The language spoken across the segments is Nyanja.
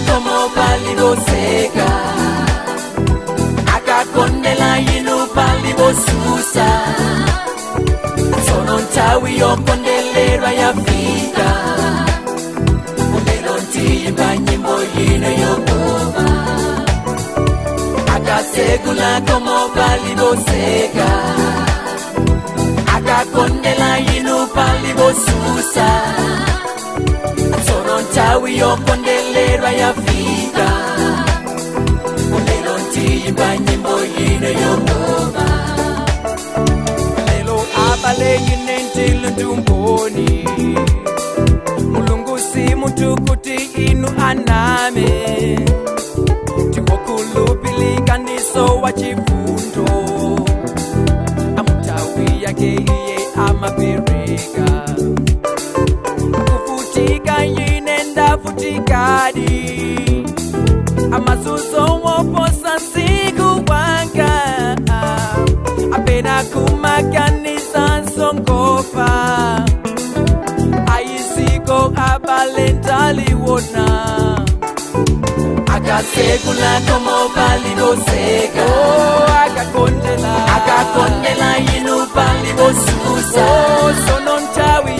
como paliboseka akakondela inu palibosusa sono ntawi yokondelerwa yafika lero ntiyimba nyimbo yino yokoma akasegula como paliboseka akakondela inu palibosusa sono ntawi yokondelerwa yafika lero ntiyimba nyimbo yino yokoma lelo abale yinentile ndumboni mulungu si muntu kuti inu aname tiwokulupiliganiso wa chifundo amutawi yake iye amapereka kufutika yine ndafutikadi amasuso woposa siku wanga apena kumakanisa songofa ayisiko abalentaliwona akasekula como paliboseka akakondela inu palibosusa sono ntawi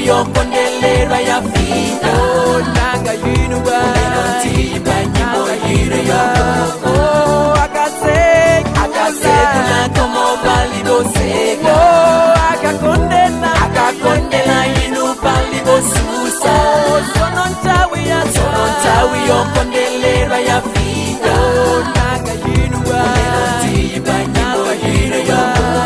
yokondelerwa yafika nanga yinu lero ntiyimba nyimbo yino yokoma akasekula como paliboseka akakondela inu palibosusa sono ntawi yokondelerwa yafika nanga yinu lero ntiyimba nyimbo yino yokoma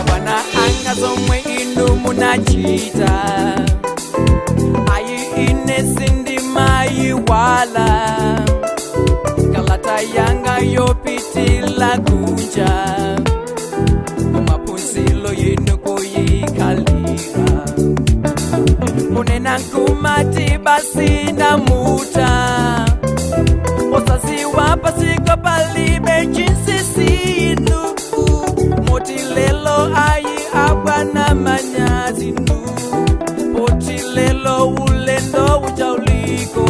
abana angazomwe inu munachita ayi inesindi mai wala kalata yanga yopitila kunja mapunzilo yinu kuyikalira unena nkumati basi namuta osasiwa pasiko palibe chinsisinu motilelo ayi abwana manyazinu motilelo ulendo ujauliko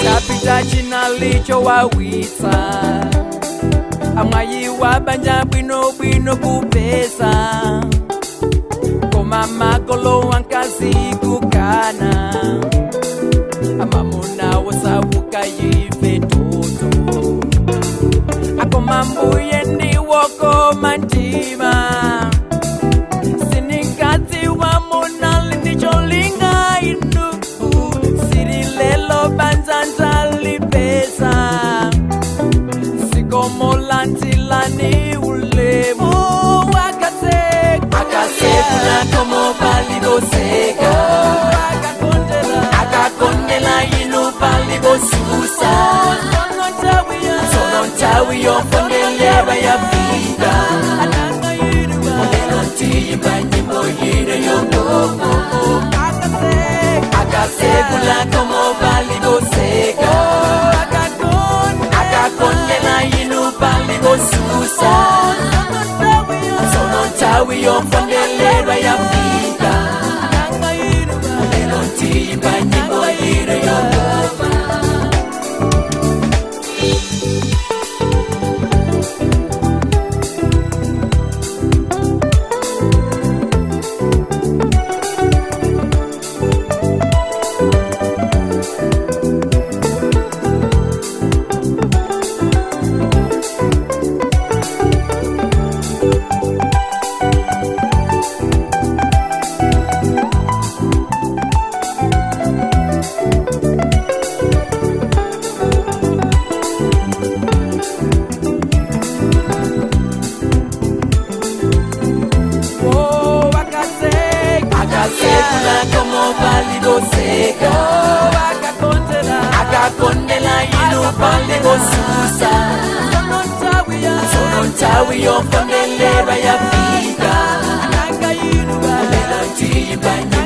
chapita chinalicho wawisa amwayi wabanja bwino kupesa koma makolo wankazi kukana amamuna wosabuka yife toto akoma mbuye ndiwokoma ntima sinikati wamuna ndicholinga inu sirilelo banzanzali pesa sikomolantilani ulemu akasekula como paliboseka akakondela inu palibosusa sono ntawi yokondelerwa yafika lero ntiyimba nyimbo yino yokoma akasekula como paliboseka akakondela inu palibosusa sono ntawi yokondelerwa yafika lero ntiyimba nyimbo yino yokoma como paliboseka akakondela inu palibosusa sono ntawi yokondelerwa yafika tiyimba